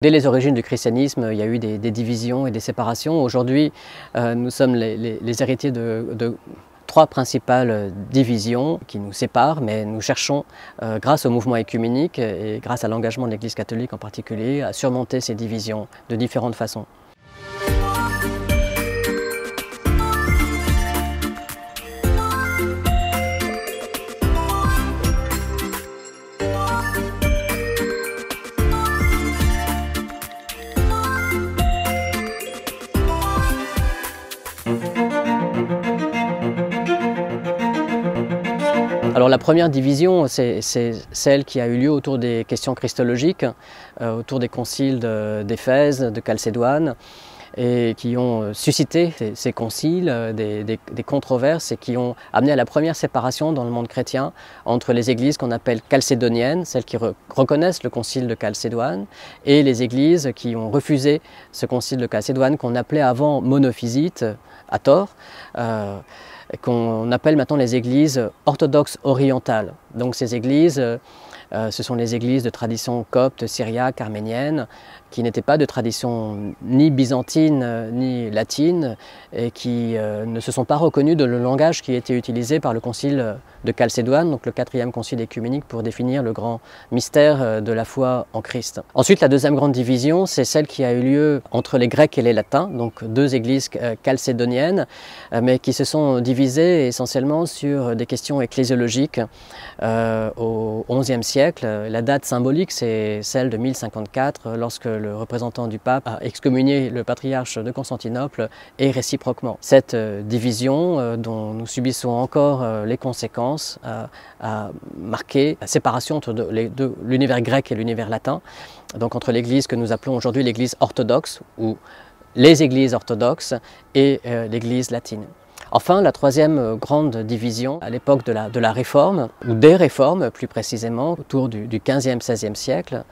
Dès les origines du christianisme, il y a eu des divisions et des séparations. Aujourd'hui, nous sommes les héritiers de trois principales divisions qui nous séparent, mais nous cherchons, grâce au mouvement œcuménique et grâce à l'engagement de l'Église catholique en particulier, à surmonter ces divisions de différentes façons. Alors la première division, c'est celle qui a eu lieu autour des questions christologiques, autour des conciles d'Éphèse, de Chalcédoine, et qui ont suscité ces conciles, des controverses et qui ont amené à la première séparation dans le monde chrétien entre les églises qu'on appelle chalcédoniennes, celles qui reconnaissent le concile de Chalcédoine, et les églises qui ont refusé ce concile de Chalcédoine qu'on appelait avant monophysites, à tort, qu'on appelle maintenant les églises orthodoxes orientales. Donc ces églises, ce sont les églises de tradition copte, syriaque, arménienne, qui n'étaient pas de tradition ni byzantine ni latine et qui ne se sont pas reconnues de le langage qui était utilisé par le concile de Chalcédoine, donc le 4e concile œcuménique pour définir le grand mystère de la foi en Christ. Ensuite, la deuxième grande division, c'est celle qui a eu lieu entre les Grecs et les Latins, donc deux églises chalcédoniennes, mais qui se sont divisées essentiellement sur des questions ecclésiologiques au XIe siècle. La date symbolique, c'est celle de 1054, lorsque le représentant du pape a excommunié le patriarche de Constantinople et réciproquement. Cette division, dont nous subissons encore les conséquences, a marqué la séparation entre l'univers grec et l'univers latin, donc entre l'église que nous appelons aujourd'hui l'église orthodoxe, ou les églises orthodoxes, et l'église latine. Enfin, la troisième grande division, à l'époque de la Réforme, ou des Réformes plus précisément, autour du XVe, XVIe siècle,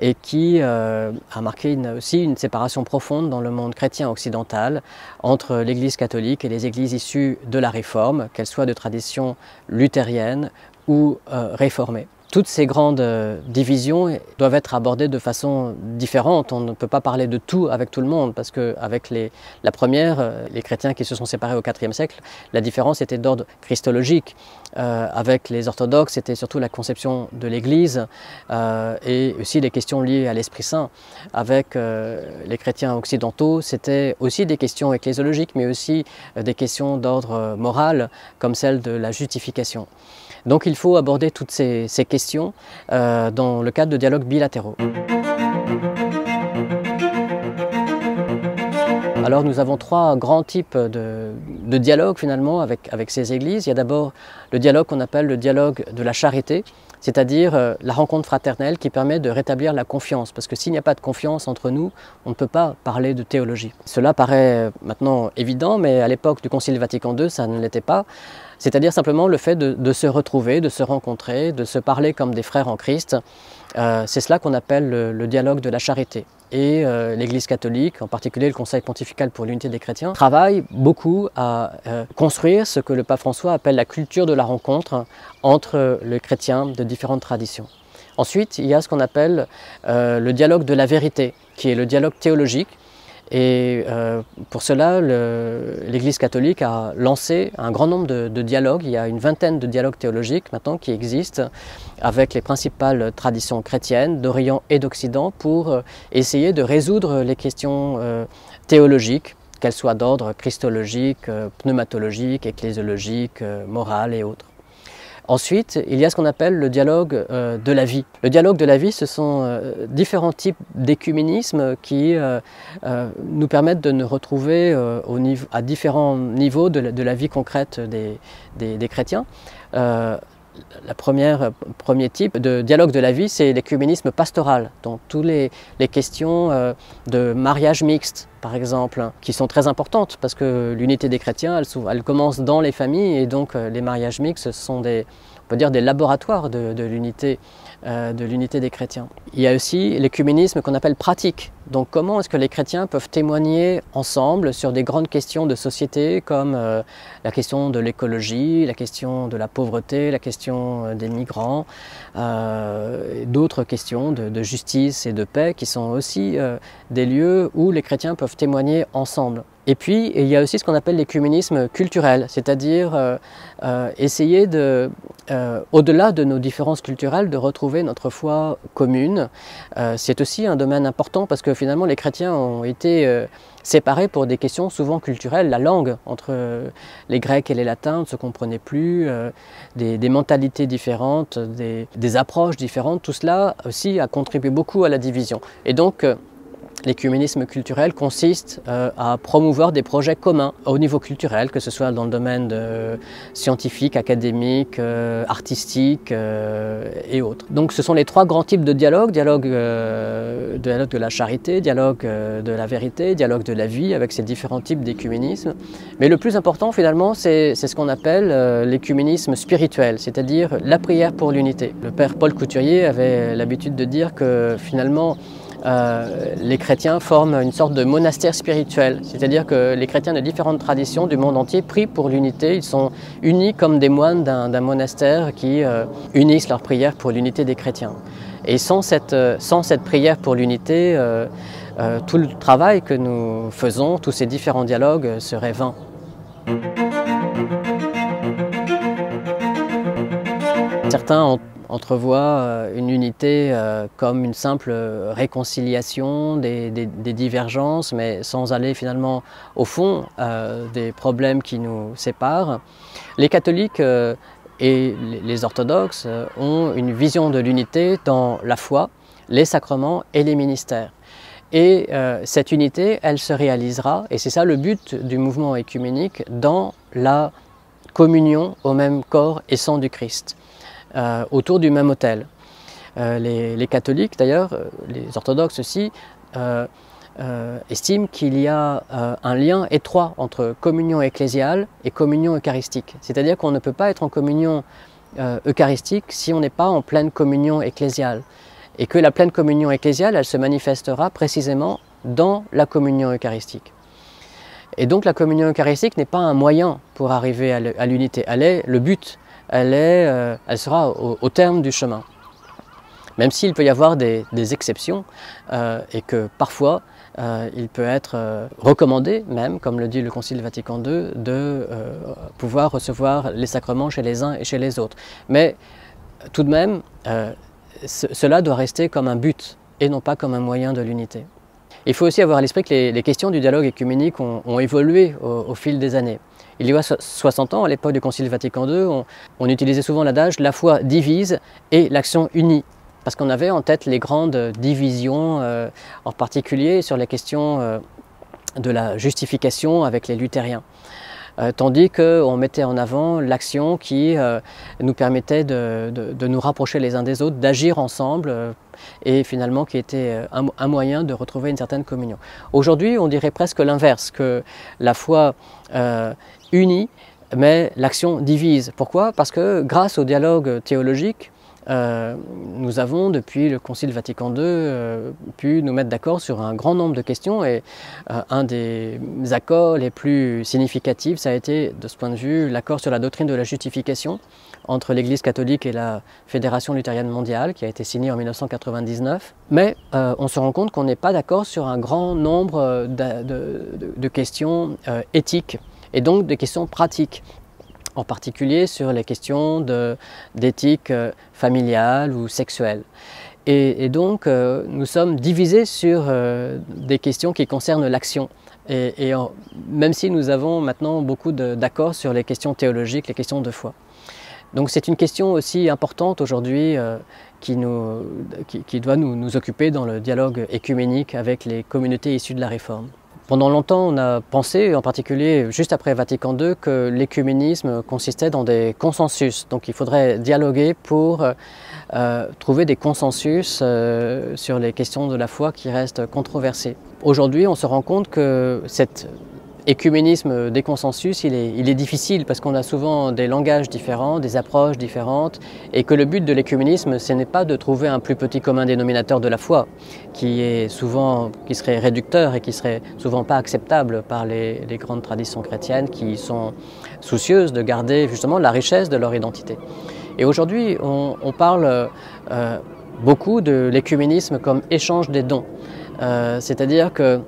et qui a marqué aussi une séparation profonde dans le monde chrétien occidental entre l'Église catholique et les églises issues de la Réforme, qu'elles soient de tradition luthérienne ou réformée. Toutes ces grandes divisions doivent être abordées de façon différente. On ne peut pas parler de tout avec tout le monde, parce qu'avec la première, les chrétiens qui se sont séparés au IVe siècle, la différence était d'ordre christologique. Avec les orthodoxes, c'était surtout la conception de l'Église et aussi les questions liées à l'Esprit Saint. Avec les chrétiens occidentaux, c'était aussi des questions ecclésiologiques, mais aussi des questions d'ordre moral, comme celle de la justification. Donc il faut aborder toutes ces questions dans le cadre de dialogues bilatéraux. Alors nous avons trois grands types de dialogues finalement avec ces églises. Il y a d'abord le dialogue qu'on appelle le dialogue de la charité, c'est-à-dire la rencontre fraternelle qui permet de rétablir la confiance. Parce que s'il n'y a pas de confiance entre nous, on ne peut pas parler de théologie. Cela paraît maintenant évident, mais à l'époque du Concile Vatican II, ça ne l'était pas. C'est-à-dire simplement le fait de se retrouver, de se rencontrer, de se parler comme des frères en Christ. C'est cela qu'on appelle le dialogue de la charité. Et l'Église catholique, en particulier le Conseil pontifical pour l'unité des chrétiens, travaille beaucoup à construire ce que le pape François appelle la culture de la rencontre entre les chrétiens de différentes traditions. Ensuite, il y a ce qu'on appelle le dialogue de la vérité, qui est le dialogue théologique. Et pour cela, l'Église catholique a lancé un grand nombre de dialogues. Il y a une vingtaine de dialogues théologiques maintenant qui existent avec les principales traditions chrétiennes d'Orient et d'Occident pour essayer de résoudre les questions théologiques, qu'elles soient d'ordre christologique, pneumatologique, ecclésiologique, moral et autres. Ensuite, il y a ce qu'on appelle le dialogue de la vie. Le dialogue de la vie, ce sont différents types d'écuménisme qui nous permettent de nous retrouver à différents niveaux de la vie concrète des chrétiens. Le premier type de dialogue de la vie, c'est l'écuménisme pastoral, donc toutes les questions de mariage mixte, par exemple, qui sont très importantes parce que l'unité des chrétiens, elle commence dans les familles et donc les mariages mixtes sont on peut dire des laboratoires de l'unité des chrétiens. Il y a aussi l'écuménisme qu'on appelle pratique, Donc comment est-ce que les chrétiens peuvent témoigner ensemble sur des grandes questions de société comme la question de l'écologie, la question de la pauvreté, la question des migrants, d'autres questions de justice et de paix qui sont aussi des lieux où les chrétiens peuvent témoigner ensemble. Et puis, il y a aussi ce qu'on appelle l'écuménisme culturel, c'est-à-dire essayer de, au-delà de nos différences culturelles, de retrouver notre foi commune. C'est aussi un domaine important parce que finalement les chrétiens ont été séparés pour des questions souvent culturelles. La langue entre les Grecs et les Latins ne se comprenait plus, des mentalités différentes, des approches différentes, tout cela aussi a contribué beaucoup à la division. Et donc, l'écuménisme culturel consiste à promouvoir des projets communs au niveau culturel, que ce soit dans le domaine scientifique, académique, artistique et autres. Donc ce sont les trois grands types de dialogue, dialogue de la charité, dialogue de la vérité, dialogue de la vie, avec ces différents types d'écuménisme. Mais le plus important finalement, c'est ce qu'on appelle l'écuménisme spirituel, c'est-à-dire la prière pour l'unité. Le père Paul Couturier avait l'habitude de dire que finalement, les chrétiens forment une sorte de monastère spirituel, c'est-à-dire que les chrétiens de différentes traditions du monde entier prient pour l'unité, ils sont unis comme des moines d'un monastère qui unissent leurs prières pour l'unité des chrétiens. Et sans cette prière pour l'unité, tout le travail que nous faisons, tous ces différents dialogues seraient vains. Certains entrevoient une unité comme une simple réconciliation des divergences, mais sans aller finalement au fond des problèmes qui nous séparent. Les catholiques et les orthodoxes ont une vision de l'unité dans la foi, les sacrements et les ministères. Et cette unité, elle se réalisera, et c'est ça le but du mouvement écuménique, dans la communion au même corps et sang du Christ. Autour du même autel. Les catholiques d'ailleurs, les orthodoxes aussi, estiment qu'il y a un lien étroit entre communion ecclésiale et communion eucharistique. C'est-à-dire qu'on ne peut pas être en communion eucharistique si on n'est pas en pleine communion ecclésiale. Et que la pleine communion ecclésiale, elle se manifestera précisément dans la communion eucharistique. Et donc la communion eucharistique n'est pas un moyen pour arriver à l'unité, elle est le but. Elle sera au terme du chemin. Même s'il peut y avoir des exceptions et que parfois il peut être recommandé, même comme le dit le Concile Vatican II, de pouvoir recevoir les sacrements chez les uns et chez les autres. Mais tout de même, cela doit rester comme un but et non pas comme un moyen de l'unité. Il faut aussi avoir à l'esprit que les questions du dialogue écuménique ont évolué au fil des années. Il y a 60 ans, à l'époque du Concile Vatican II, on utilisait souvent l'adage « la foi divise et l'action unie », parce qu'on avait en tête les grandes divisions, en particulier sur les questions de la justification avec les luthériens. Tandis qu'on mettait en avant l'action qui nous permettait de nous rapprocher les uns des autres, d'agir ensemble, et finalement qui était un moyen de retrouver une certaine communion. Aujourd'hui, on dirait presque l'inverse, que la foi unie, mais l'action divise. Pourquoi? Parce que grâce au dialogue théologique, nous avons, depuis le Concile Vatican II, pu nous mettre d'accord sur un grand nombre de questions et un des accords les plus significatifs, ça a été, de ce point de vue, l'accord sur la doctrine de la justification entre l'Église catholique et la Fédération luthérienne mondiale, qui a été signé en 1999. Mais on se rend compte qu'on n'est pas d'accord sur un grand nombre de questions éthiques et donc des questions pratiques, en particulier sur les questions d'éthique familiale ou sexuelle. Et donc, nous sommes divisés sur des questions qui concernent l'action. Même si nous avons maintenant beaucoup d'accords sur les questions théologiques, les questions de foi. Donc c'est une question aussi importante aujourd'hui qui doit nous occuper dans le dialogue écuménique avec les communautés issues de la Réforme. Pendant longtemps, on a pensé, en particulier juste après Vatican II, que l'écuménisme consistait dans des consensus. Donc il faudrait dialoguer pour trouver des consensus sur les questions de la foi qui restent controversées. Aujourd'hui, on se rend compte que écuménisme des consensus, il est difficile parce qu'on a souvent des langages différents, des approches différentes, et que le but de l'écuménisme, ce n'est pas de trouver un plus petit commun dénominateur de la foi, qui serait réducteur et qui serait souvent pas acceptable par les grandes traditions chrétiennes qui sont soucieuses de garder justement la richesse de leur identité. Et aujourd'hui, on parle beaucoup de l'écuménisme comme échange des dons, c'est-à-dire que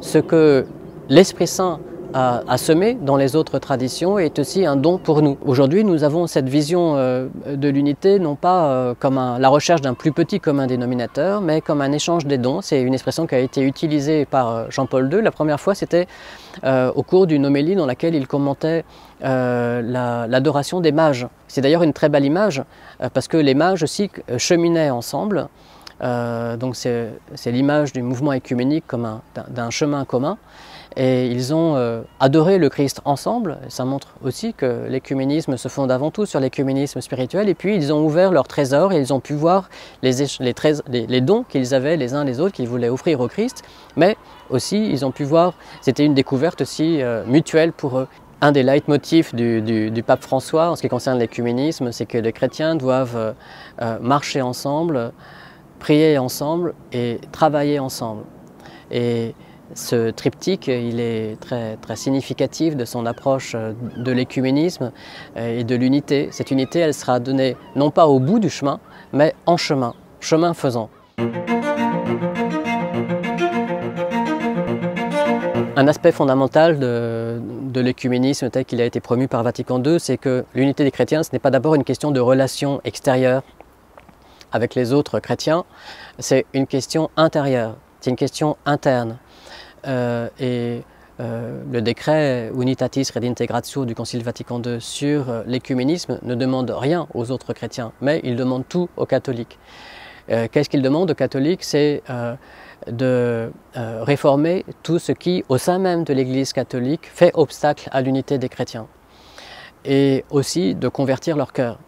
ce que l'Esprit Saint a semé dans les autres traditions est aussi un don pour nous. Aujourd'hui, nous avons cette vision de l'unité, non pas comme la recherche d'un plus petit commun dénominateur, mais comme un échange des dons. C'est une expression qui a été utilisée par Jean-Paul II. La première fois, c'était au cours d'une homélie dans laquelle il commentait l'adoration des mages. C'est d'ailleurs une très belle image, parce que les mages aussi cheminaient ensemble. Donc c'est l'image du mouvement écuménique comme d'un chemin commun, et ils ont adoré le Christ ensemble. Ça montre aussi que l'écuménisme se fonde avant tout sur l'écuménisme spirituel, et puis ils ont ouvert leurs trésors et ils ont pu voir les dons qu'ils avaient les uns les autres, qu'ils voulaient offrir au Christ, mais aussi ils ont pu voir, c'était une découverte aussi mutuelle pour eux. Un des leitmotifs du pape François en ce qui concerne l'écuménisme, c'est que les chrétiens doivent marcher ensemble, prier ensemble et travailler ensemble. Et ce triptyque, il est très, très significatif de son approche de l'écuménisme et de l'unité. Cette unité, elle sera donnée non pas au bout du chemin, mais en chemin, chemin faisant. Un aspect fondamental de l'écuménisme tel qu'il a été promu par Vatican II, c'est que l'unité des chrétiens, ce n'est pas d'abord une question de relation extérieure avec les autres chrétiens, c'est une question intérieure, c'est une question interne. Le décret Unitatis Redintegratio du Concile Vatican II sur l'écuménisme ne demande rien aux autres chrétiens, mais il demande tout aux catholiques. Qu'est-ce qu'il demande aux catholiques? C'est de réformer tout ce qui, au sein même de l'Église catholique, fait obstacle à l'unité des chrétiens, et aussi de convertir leur cœur.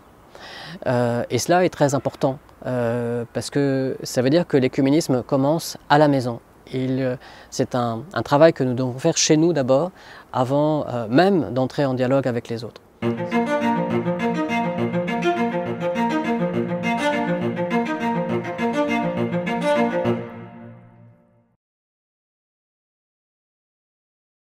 Et cela est très important, parce que ça veut dire que l'écuménisme commence à la maison. C'est un travail que nous devons faire chez nous d'abord, avant même d'entrer en dialogue avec les autres.